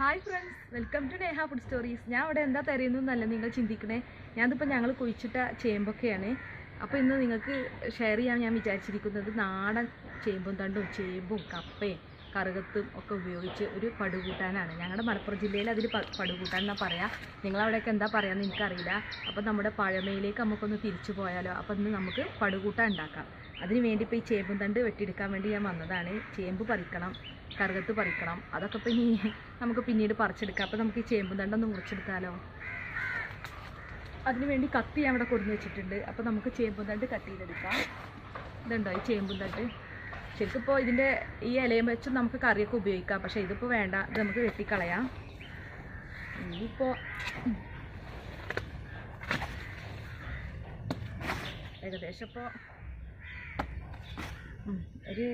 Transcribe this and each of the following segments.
Hi friends, welcome to Neha food stories. ഞാൻ ഇവിടെ എന്താ തരുന്നതെന്നല്ല നിങ്ങൾ ചിന്തിക്കണേ. ഞാനിപ്പോൾ ഞങ്ങൾ കുഴിച്ചിട്ട ചേമ്പൊക്കെയാണ്. അപ്പോൾ ഇന്ന് നിങ്ങൾക്ക് ഷെയർ ചെയ്യാൻ ഞാൻ വിചാരിച്ചിരിക്കുന്നത് നാടൻ ചേമ്പും തണ്ടും ചേമ്പും കപ്പയും കറുകത്തും ഒക്കെ ഉപയോഗിച്ച് ഒരു പടുകൂട്ടാനാണ്. ഞങ്ങളുടെ മലപ്പുറം ജില്ലയിൽ അതിൽ പടുകൂട്ടാൻ എന്നാണ് പറയാം. നിങ്ങളവിടെയൊക്കെ എന്താ പറയാമെന്ന് എനിക്കറിയില്ല. അപ്പോൾ നമ്മുടെ പഴമയിലേക്ക് നമുക്കൊന്ന് തിരിച്ചു പോയാലോ. അപ്പോൾ ഇന്ന് നമുക്ക് പടുകൂട്ടാൻ ഉണ്ടാക്കാം. അതിന് വേണ്ടി ഇപ്പോൾ ഈ ചേമ്പും തണ്ട് വെട്ടിയെടുക്കാൻ വേണ്ടി ഞാൻ വന്നതാണ്. ചേമ്പ് പറിക്കണം, കറുകത്ത് പറിക്കണം. അതൊക്കെ ഇപ്പോൾ ഇനി നമുക്ക് പിന്നീട് പറിച്ചെടുക്കാം. അപ്പോൾ നമുക്ക് ഈ ചേമ്പും തണ്ടൊന്ന് മുറിച്ചെടുത്താലോ. അതിന് വേണ്ടി കത്തി ഞാൻ ഇവിടെ കൊടുന്ന് വെച്ചിട്ടുണ്ട്. അപ്പോൾ നമുക്ക് ചേമ്പും തണ്ട് കട്ട് ചെയ്തെടുക്കാം. ഇതുണ്ടോ ഈ ചേമ്പും തണ്ട്? ശരിക്കും ഇപ്പോൾ ഇതിൻ്റെ ഈ ഇലയും വെച്ചും നമുക്ക് കറിയൊക്കെ ഉപയോഗിക്കാം. പക്ഷേ ഇതിപ്പോൾ വേണ്ട, ഇത് നമുക്ക് വെട്ടിക്കളയാം. ഇനിയിപ്പോൾ ഏകദേശം ഇപ്പോൾ ഒരു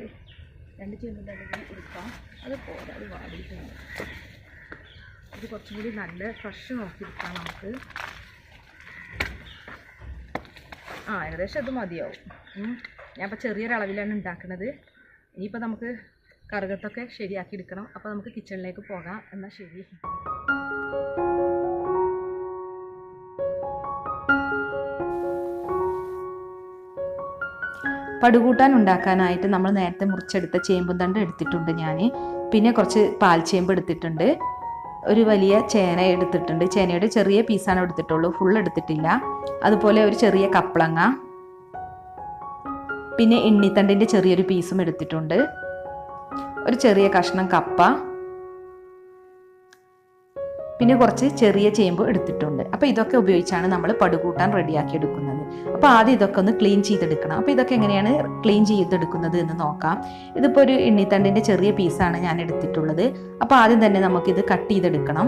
2 ചേമ്പും തണ്ട് എടുക്കാം. അത് പോരാ, അത് വാടിയിട്ടുണ്ട്. ഇത് കുറച്ചും കൂടി നല്ല ഫ്രഷ് നോക്കിയെടുക്കാം നമുക്ക്. ഏകദേശം അത് മതിയാവും. ഞാനിപ്പോൾ ചെറിയൊരളവിലാണ് ഉണ്ടാക്കുന്നത്. ഇനിയിപ്പോൾ നമുക്ക് കറുകത്തൊക്കെ ശരിയാക്കി എടുക്കണം. അപ്പോൾ നമുക്ക് കിച്ചണിലേക്ക് പോകാം. എന്നാൽ ശരി. പടുകൂട്ടാൻ ഉണ്ടാക്കാനായിട്ട് നമ്മൾ നേരത്തെ മുറിച്ചെടുത്ത ചേമ്പും തണ്ട് എടുത്തിട്ടുണ്ട് ഞാൻ. പിന്നെ കുറച്ച് പാൽച്ചേമ്പ് എടുത്തിട്ടുണ്ട്. ഒരു വലിയ ചേന എടുത്തിട്ടുണ്ട്. ചേനയുടെ ചെറിയ പീസാണ് എടുത്തിട്ടുള്ളൂ, ഫുൾ എടുത്തിട്ടില്ല. അതുപോലെ ഒരു ചെറിയ കപ്പളങ്ങ, പിന്നെ എണ്ണിത്തണ്ടിൻ്റെ ചെറിയൊരു പീസും എടുത്തിട്ടുണ്ട്. ഒരു ചെറിയ കഷ്ണം കപ്പ, പിന്നെ കുറച്ച് ചെറിയ ചേമ്പ് എടുത്തിട്ടുണ്ട്. അപ്പോൾ ഇതൊക്കെ ഉപയോഗിച്ചാണ് നമ്മൾ പടുകൂട്ടാൻ റെഡിയാക്കി എടുക്കുന്നത്. അപ്പോൾ ആദ്യം ഇതൊക്കെ ഒന്ന് ക്ലീൻ ചെയ്തെടുക്കണം. അപ്പോൾ ഇതൊക്കെ എങ്ങനെയാണ് ക്ലീൻ ചെയ്തെടുക്കുന്നത് എന്ന് നോക്കാം. ഇതിപ്പോൾ ഒരു എണ്ണിത്തണ്ടിൻ്റെ ചെറിയ പീസാണ് ഞാൻ എടുത്തിട്ടുള്ളത്. അപ്പോൾ ആദ്യം തന്നെ നമുക്കിത് കട്ട് ചെയ്തെടുക്കണം.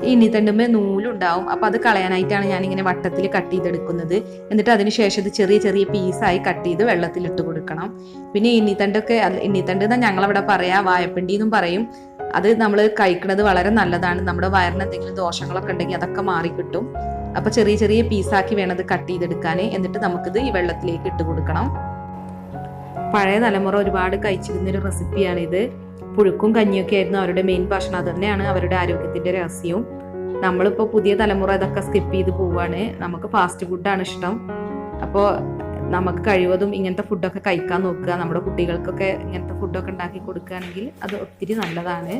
ഈ എണ്ണിത്തണ്ടുമ്പോൾ നൂലുണ്ടാവും. അപ്പോൾ അത് കളയാനായിട്ടാണ് ഞാനിങ്ങനെ വട്ടത്തിൽ കട്ട് ചെയ്തെടുക്കുന്നത്. എന്നിട്ട് അതിന് ശേഷം ഇത് ചെറിയ ചെറിയ പീസായി കട്ട് ചെയ്ത് വെള്ളത്തിലിട്ട് കൊടുക്കണം. പിന്നെ എണ്ണിത്തണ്ട് എന്നാൽ ഞങ്ങളവിടെ പറയാം, വാഴപ്പിണ്ടി എന്നും പറയും. അത് നമ്മൾ കഴിക്കുന്നത് വളരെ നല്ലതാണ്. നമ്മുടെ വയറിന് എന്തെങ്കിലും ദോഷങ്ങളൊക്കെ ഉണ്ടെങ്കിൽ അതൊക്കെ മാറിക്കിട്ടും. അപ്പോൾ ചെറിയ ചെറിയ പീസാക്കി വേണം ഇത് കട്ട് ചെയ്തെടുക്കാൻ. എന്നിട്ട് നമുക്കിത് ഈ വെള്ളത്തിലേക്ക് ഇട്ട് കൊടുക്കണം. പഴയ തലമുറ ഒരുപാട് കഴിച്ചിരുന്നൊരു റെസിപ്പിയാണിത്. പുഴുക്കും കഞ്ഞിയൊക്കെ ആയിരുന്നു അവരുടെ മെയിൻ ഭക്ഷണം. അത് തന്നെയാണ് അവരുടെ ആരോഗ്യത്തിൻ്റെ രഹസ്യവും. നമ്മളിപ്പോൾ പുതിയ തലമുറ ഇതൊക്കെ സ്കിപ്പ് ചെയ്ത് പോവുകയാണ്. നമുക്ക് ഫാസ്റ്റ് ഫുഡാണ് ഇഷ്ടം. അപ്പോൾ നമുക്ക് കഴിവതും ഇങ്ങനത്തെ ഫുഡൊക്കെ കഴിക്കാൻ നോക്കുക. നമ്മുടെ കുട്ടികൾക്കൊക്കെ ഇങ്ങനത്തെ ഫുഡൊക്കെ ഉണ്ടാക്കി കൊടുക്കുകയാണെങ്കിൽ അത് ഒത്തിരി നല്ലതാണ്.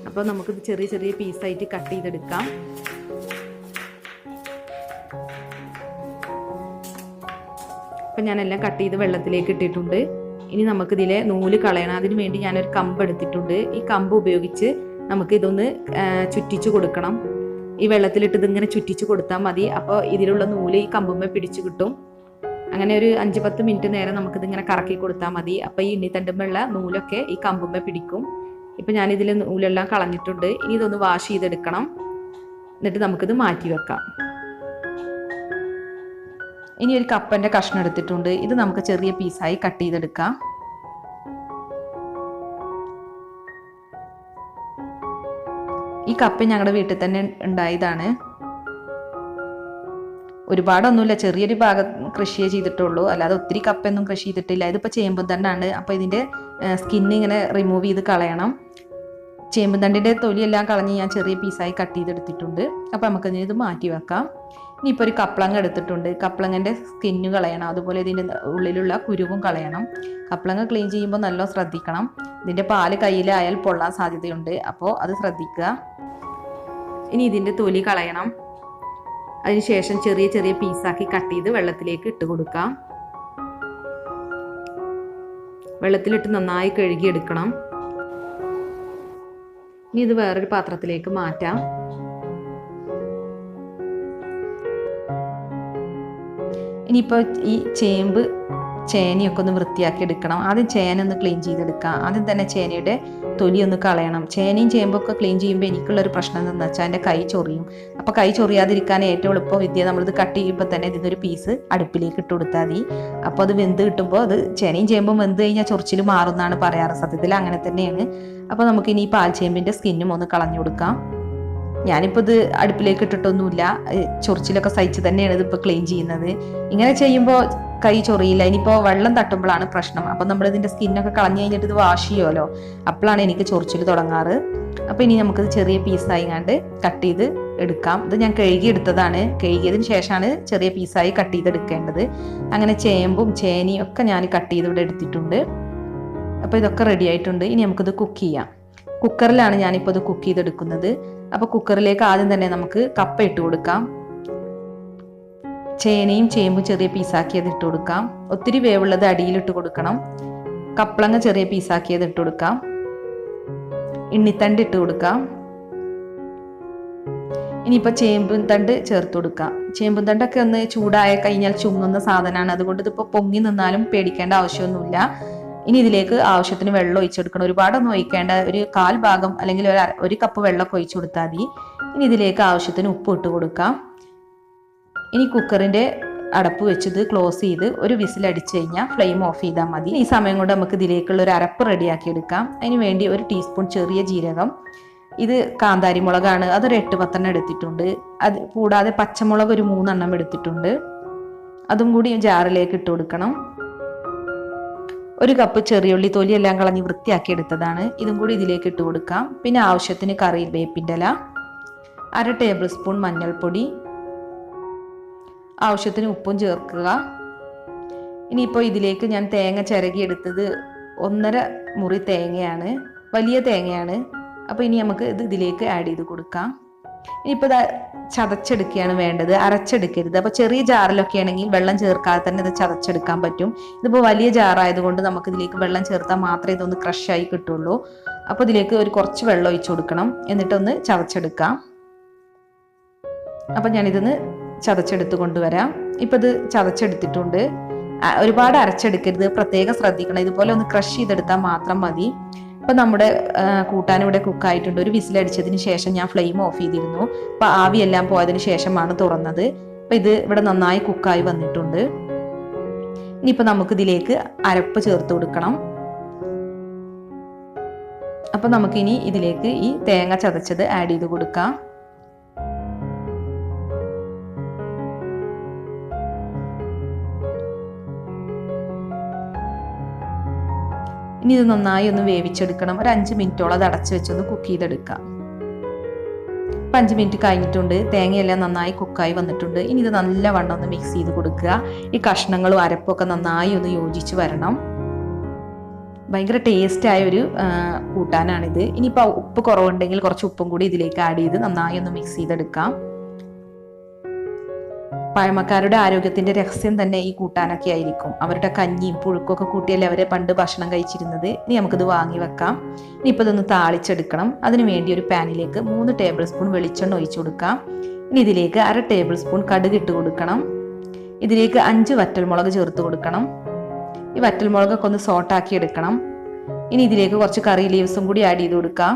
അപ്പോൾ നമുക്കിത് ചെറിയ ചെറിയ പീസായിട്ട് കട്ട് ചെയ്തെടുക്കാം. അപ്പം ഞാനെല്ലാം കട്ട് ചെയ്ത് വെള്ളത്തിലേക്ക് ഇട്ടിട്ടുണ്ട്. ഇനി നമുക്കിതിലെ നൂല് കളയണം. അതിന് വേണ്ടി ഞാനൊരു കമ്പ് എടുത്തിട്ടുണ്ട്. ഈ കമ്പ് ഉപയോഗിച്ച് നമുക്ക് ഇതൊന്ന് ചുറ്റിച്ചു കൊടുക്കണം. ഈ വെള്ളത്തിലിട്ട് ഇതിങ്ങനെ ചുറ്റിച്ച് കൊടുത്താൽ മതി. അപ്പോൾ ഇതിലുള്ള നൂല് ഈ കമ്പുമ്മേ പിടിച്ചു കിട്ടും. അങ്ങനെ ഒരു 5-10 മിനിറ്റ് നേരം നമുക്കിതിങ്ങനെ കറക്കി കൊടുത്താൽ മതി. അപ്പോൾ ഈ എണ്ണിത്തണ്ടുമുള്ള നൂലൊക്കെ ഈ കമ്പുമ്മേ പിടിക്കും. ഇപ്പം ഞാനിതിൽ നൂലെല്ലാം കളഞ്ഞിട്ടുണ്ട്. ഇനി ഇതൊന്ന് വാഷ് ചെയ്തെടുക്കണം. എന്നിട്ട് നമുക്കിത് മാറ്റി വെക്കാം. ഇനി ഒരു കപ്പൻ്റെ കഷ്ണം എടുത്തിട്ടുണ്ട്. ഇത് നമുക്ക് ചെറിയ പീസായി കട്ട് ചെയ്തെടുക്കാം. ഈ കപ്പ ഞങ്ങളുടെ വീട്ടിൽ തന്നെ ഉണ്ടായതാണ്. ഒരുപാടൊന്നുമില്ല, ചെറിയൊരു ഭാഗം കൃഷിയേ ചെയ്തിട്ടുള്ളൂ. അല്ലാതെ ഒത്തിരി കപ്പൊന്നും കൃഷി ചെയ്തിട്ടില്ല. ഇതിപ്പോൾ ചേമ്പും തണ്ടാണ്. അപ്പോൾ ഇതിൻ്റെ സ്കിന്ന് ഇങ്ങനെ റിമൂവ് ചെയ്ത് കളയണം. ചേമ്പും തണ്ടിൻ്റെ തൊലിയെല്ലാം കളഞ്ഞ് ഞാൻ ചെറിയ പീസായി കട്ട് ചെയ്തെടുത്തിട്ടുണ്ട്. അപ്പോൾ നമുക്കിനി ഇത് മാറ്റി വെക്കാം. ഇനിയിപ്പോൾ ഒരു കപ്പളങ്ങ എടുത്തിട്ടുണ്ട്. കപ്പളങ്ങൻ്റെ സ്കിന്ന് കളയണം. അതുപോലെ ഇതിൻ്റെ ഉള്ളിലുള്ള കുരുവും കളയണം. കപ്പളങ്ങ ക്ലീൻ ചെയ്യുമ്പോൾ നല്ല ശ്രദ്ധിക്കണം. ഇതിൻ്റെ പാല് കയ്യിലായാൽ പൊള്ളാൻ സാധ്യതയുണ്ട്. അപ്പോൾ അത് ശ്രദ്ധിക്കുക. ഇനി ഇതിൻ്റെ തൊലി കളയണം. അതിനുശേഷം ചെറിയ ചെറിയ പീസാക്കി കട്ട് ചെയ്ത് വെള്ളത്തിലേക്ക് ഇട്ട് കൊടുക്കാം. വെള്ളത്തിലിട്ട് നന്നായി കഴുകിയെടുക്കണം. ഇനി ഇത് വേറൊരു പാത്രത്തിലേക്ക് മാറ്റാം. ഇനിയിപ്പോൾ ഈ ചേനയൊക്കെ ഒന്ന് വൃത്തിയാക്കി എടുക്കണം. ആദ്യം ചേന ഒന്ന് ക്ലീൻ ചെയ്തെടുക്കാം. ആദ്യം തന്നെ ചേനയുടെ തൊലി ഒന്ന് കളയണം. ചേനയും ചേമ്പൊക്കെ ക്ലീൻ ചെയ്യുമ്പോൾ എനിക്കുള്ളൊരു പ്രശ്നം എന്താണെന്ന് വെച്ചാൽ എൻ്റെ കൈ ചൊറിയും. അപ്പോൾ കൈ ചൊറിയാതിരിക്കാൻ ഏറ്റവും എളുപ്പം വിദ്യ നമ്മളിത് കട്ട് ചെയ്യുമ്പോൾ തന്നെ ഇതിനൊരു പീസ് അടുപ്പിലേക്ക് ഇട്ട് കൊടുത്താൽ മതി. അപ്പോൾ അത് വെന്ത് കിട്ടുമ്പോൾ അത് ചേനയും ചേമ്പും വെന്ത് കഴിഞ്ഞാൽ ചൊറിച്ചിൽ മാറുമെന്നാണ് പറയാറ്. സത്യത്തിൽ അങ്ങനെ തന്നെയാണ്. അപ്പോൾ നമുക്കിനി ഈ പാൽച്ചേമ്പിൻ്റെ സ്കിന്നും ഒന്ന് കളഞ്ഞു കൊടുക്കാം. ഞാനിപ്പോൾ ഇത് അടുപ്പിലേക്ക് ഇട്ടിട്ടൊന്നുമില്ല, ചൊറിച്ചിലൊക്കെ സഹിച്ച് തന്നെയാണ് ഇതിപ്പോൾ ക്ലീൻ ചെയ്യുന്നത്. ഇങ്ങനെ ചെയ്യുമ്പോൾ കൈ ചൊറിയില്ല. ഇനിയിപ്പോൾ വെള്ളം തട്ടുമ്പോഴാണ് പ്രശ്നം. അപ്പം നമ്മൾ ഇതിൻ്റെ സ്കിന്നൊക്കെ കളഞ്ഞു കഴിഞ്ഞിട്ട് ഇത് വാഷ് ചെയ്യുമല്ലോ, അപ്പോഴാണ് എനിക്ക് ചൊറിച്ചിൽ തുടങ്ങാറ്. അപ്പോൾ ഇനി നമുക്കിത് ചെറിയ പീസായി കണ്ട് കട്ട് ചെയ്ത് എടുക്കാം. ഇത് ഞാൻ കഴുകി എടുത്തതാണ്. കഴുകിയതിന് ശേഷമാണ് ചെറിയ പീസായി കട്ട് ചെയ്തെടുക്കേണ്ടത്. അങ്ങനെ ചേമ്പും ചേനയും ഒക്കെ ഞാൻ കട്ട് ചെയ്ത് ഇവിടെ എടുത്തിട്ടുണ്ട്. അപ്പോൾ ഇതൊക്കെ റെഡി ആയിട്ടുണ്ട്. ഇനി നമുക്കിത് കുക്ക് ചെയ്യാം. കുക്കറിലാണ് ഞാനിപ്പോൾ ഇത് കുക്ക് ചെയ്തെടുക്കുന്നത്. അപ്പോൾ കുക്കറിലേക്ക് ആദ്യം തന്നെ നമുക്ക് കപ്പ ഇട്ട് കൊടുക്കാം. ചേനയും ചേമ്പും ചെറിയ പീസാക്കിയത് ഇട്ട് കൊടുക്കാം. ഒത്തിരി വേവുള്ളത് അടിയിലിട്ട് കൊടുക്കണം. കപ്പളങ്ങ ചെറിയ പീസാക്കിയത് ഇട്ട് കൊടുക്കാം. ഇണ്ണിത്തണ്ട് ഇട്ട് കൊടുക്കാം. ഇനിയിപ്പോൾ ചേമ്പും തണ്ട് ചേർത്ത് കൊടുക്കാം. ചേമ്പും തണ്ടൊക്കെ ഒന്ന് ചൂടായ കഴിഞ്ഞാൽ ചുങ്ങുന്ന സാധനമാണ്. അതുകൊണ്ട് ഇതിപ്പോൾ പൊങ്ങി നിന്നാലും പേടിക്കേണ്ട ആവശ്യമൊന്നുമില്ല. ഇനി ഇതിലേക്ക് ആവശ്യത്തിന് വെള്ളം ഒഴിച്ചെടുക്കണം. ഒരുപാടൊന്നും ഒഴിക്കേണ്ട, ഒരു 1/4 ഭാഗം അല്ലെങ്കിൽ ഒരു കപ്പ് വെള്ളമൊക്കെ ഒഴിച്ചു കൊടുത്താൽ മതി. ഇനി ഇതിലേക്ക് ആവശ്യത്തിന് ഉപ്പ് ഇട്ട് കൊടുക്കാം. ഇനി കുക്കറിൻ്റെ അടപ്പ് വെച്ചത് ക്ലോസ് ചെയ്ത് ഒരു വിസിൽ അടിച്ചു കഴിഞ്ഞാൽ ഫ്ലെയിം ഓഫ് ചെയ്താൽ മതി. ഈ സമയം കൊണ്ട് നമുക്ക് ഇതിലേക്കുള്ള ഒരു അരപ്പ് റെഡിയാക്കി എടുക്കാം. അതിന് വേണ്ടി 1 ടീസ്പൂൺ ചെറിയ ജീരകം, ഇത് കാന്താരി മുളകാണ്, അതൊരു 8-10 എടുത്തിട്ടുണ്ട്. അത് കൂടാതെ പച്ചമുളക് ഒരു 3 എടുത്തിട്ടുണ്ട്. അതും കൂടി ജാറിലേക്ക് ഇട്ട് കൊടുക്കണം. 1 കപ്പ് ചെറിയുള്ളി തൊലിയെല്ലാം കളഞ്ഞ് വൃത്തിയാക്കി എടുത്തതാണ്, ഇതും കൂടി ഇതിലേക്ക് ഇട്ട് കൊടുക്കാം. പിന്നെ ആവശ്യത്തിന് കറിവേപ്പിൻ്റെ ഇല, 1/2 ടേബിൾ സ്പൂൺ മഞ്ഞൾപ്പൊടി, ആവശ്യത്തിന് ഉപ്പും ചേർക്കുക. ഇനിയിപ്പോൾ ഇതിലേക്ക് ഞാൻ തേങ്ങ ചിരകി എടുത്തത് 1.5 മുറി തേങ്ങയാണ്, വലിയ തേങ്ങയാണ്. അപ്പോൾ ഇനി നമുക്ക് ഇതിലേക്ക് ആഡ് ചെയ്ത് കൊടുക്കാം. ഇനിയിപ്പോൾ ഇത് ചതച്ചെടുക്കുകയാണ് വേണ്ടത്, അരച്ചെടുക്കരുത്. അപ്പോൾ ചെറിയ ജാറിലൊക്കെ ആണെങ്കിൽ വെള്ളം ചേർക്കാതെ തന്നെ ഇത് ചതച്ചെടുക്കാൻ പറ്റും. ഇതിപ്പോൾ വലിയ ജാറായതുകൊണ്ട് നമുക്ക് ഇതിലേക്ക് വെള്ളം ചേർത്താൽ മാത്രമേ ഇതൊന്ന് ക്രഷായി കിട്ടുള്ളൂ. അപ്പോൾ ഇതിലേക്ക് കുറച്ച് വെള്ളം ഒഴിച്ചു കൊടുക്കണം. എന്നിട്ടൊന്ന് ചതച്ചെടുക്കാം. അപ്പം ഞാനിതൊന്ന് ചതച്ചെടുത്ത് കൊണ്ടുവരാം. ഇപ്പം ഇത് ചതച്ചെടുത്തിട്ടുണ്ട്. ഒരുപാട് അരച്ചെടുക്കരുത്, പ്രത്യേകം ശ്രദ്ധിക്കണം. ഇതുപോലെ ഒന്ന് ക്രഷ് ചെയ്തെടുത്താൽ മാത്രം മതി. അപ്പം നമ്മുടെ കൂട്ടാൻ ഇവിടെ കുക്കായിട്ടുണ്ട്. ഒരു വിസിലടിച്ചതിന് ശേഷം ഞാൻ ഫ്ലെയിം ഓഫ് ചെയ്തിരുന്നു. അപ്പം ആവിയെല്ലാം പോയതിന് ശേഷമാണ് തുറന്നത്. അപ്പം ഇത് ഇവിടെ നന്നായി കുക്കായി വന്നിട്ടുണ്ട്. ഇനിയിപ്പോൾ നമുക്കിതിലേക്ക് അരപ്പ് ചേർത്ത് കൊടുക്കണം. അപ്പം നമുക്കിനി ഇതിലേക്ക് ഈ തേങ്ങ ചതച്ചത് ആഡ് ചെയ്ത് കൊടുക്കാം. ഇനി ഇത് നന്നായി ഒന്ന് വേവിച്ചെടുക്കണം. ഒരു 5 മിനിറ്റോളം അത് അടച്ചു വെച്ചൊന്ന് കുക്ക് ചെയ്തെടുക്കാം. ഇപ്പം 5 മിനിറ്റ് കഴിഞ്ഞിട്ടുണ്ട്. തേങ്ങയെല്ലാം നന്നായി കുക്കായി വന്നിട്ടുണ്ട്. ഇനി ഇത് നല്ലവണ്ണം ഒന്ന് മിക്സ് ചെയ്ത് കൊടുക്കുക. ഈ കഷ്ണങ്ങളും അരപ്പൊക്കെ നന്നായി ഒന്ന് യോജിച്ച് വരണം. ഭയങ്കര ടേസ്റ്റായ ഒരു കൂട്ടാനാണിത്. ഇനിയിപ്പോൾ ഉപ്പ് കുറവുണ്ടെങ്കിൽ കുറച്ച് ഉപ്പും കൂടി ഇതിലേക്ക് ആഡ് ചെയ്ത് നന്നായി ഒന്ന് മിക്സ് ചെയ്തെടുക്കാം. പഴമക്കാരുടെ ആരോഗ്യത്തിന്റെ രഹസ്യം തന്നെ ഈ കൂട്ടാനൊക്കെ ആയിരിക്കും. അവരുടെ കഞ്ഞിയും പുഴുക്കൊക്കെ കൂട്ടിയല്ലേ അവരെ പണ്ട് ഭക്ഷണം കഴിച്ചിരുന്നത്. ഇനി നമുക്കിത് വാങ്ങി വെക്കാം. ഇനിയിപ്പോൾ ഇതൊന്ന് താളിച്ചെടുക്കണം. അതിന് വേണ്ടി ഒരു പാനിലേക്ക് 3 ടേബിൾ സ്പൂൺ വെളിച്ചെണ്ണ ഒഴിച്ചു കൊടുക്കാം. ഇനി ഇതിലേക്ക് 1/2 ടേബിൾ സ്പൂൺ കടുക് ഇട്ട് കൊടുക്കണം. ഇതിലേക്ക് 5 വറ്റൽമുളക് ചേർത്ത് കൊടുക്കണം. ഈ വറ്റൽമുളകൊക്കെ ഒന്ന് സോട്ടാക്കി എടുക്കണം. ഇനി ഇതിലേക്ക് കുറച്ച് കറി ലീവ്സും കൂടി ആഡ് ചെയ്ത് കൊടുക്കാം.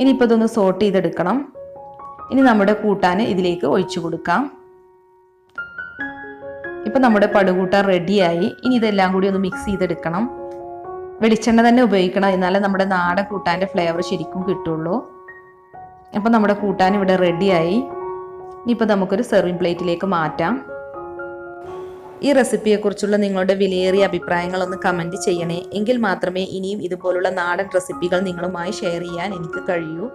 ഇനിയിപ്പോൾ ഇതൊന്ന് സോട്ട് ചെയ്തെടുക്കണം. ഇനി നമ്മുടെ കൂട്ടാൻ ഇതിലേക്ക് ഒഴിച്ചു കൊടുക്കാം. ഇപ്പം നമ്മുടെ പടുകൂട്ടാൻ റെഡിയായി. ഇനി ഇതെല്ലാം കൂടി ഒന്ന് മിക്സ് ചെയ്തെടുക്കണം. വെളിച്ചെണ്ണ തന്നെ ഉപയോഗിക്കണം, എന്നാലേ നമ്മുടെ നാടൻ കൂട്ടാൻ്റെ ഫ്ലേവർ ശരിക്കും കിട്ടുള്ളൂ. അപ്പം നമ്മുടെ കൂട്ടാൻ ഇവിടെ റെഡിയായി. ഇനിയിപ്പോൾ നമുക്കൊരു സെർവിങ് പ്ലേറ്റിലേക്ക് മാറ്റാം. ഈ റെസിപ്പിയെക്കുറിച്ചുള്ള നിങ്ങളുടെ വിലയേറിയ അഭിപ്രായങ്ങളൊന്ന് കമൻറ്റ് ചെയ്യണേ. എങ്കിൽ മാത്രമേ ഇനിയും ഇതുപോലുള്ള നാടൻ റെസിപ്പികൾ നിങ്ങളുമായി ഷെയർ ചെയ്യാൻ എനിക്ക് കഴിയൂ.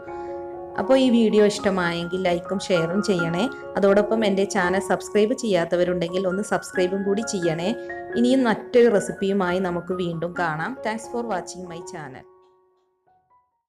അപ്പോൾ ഈ വീഡിയോ ഇഷ്ടമായെങ്കിൽ ലൈക്കും ഷെയറും ചെയ്യണേ. അതോടൊപ്പം എൻ്റെ ചാനൽ സബ്സ്ക്രൈബ് ചെയ്യാത്തവരുണ്ടെങ്കിൽ ഒന്ന് സബ്സ്ക്രൈബും കൂടി ചെയ്യണേ. ഇനിയും മറ്റൊരു റെസിപ്പിയുമായി നമുക്ക് വീണ്ടും കാണാം. Thanks for watching my channel.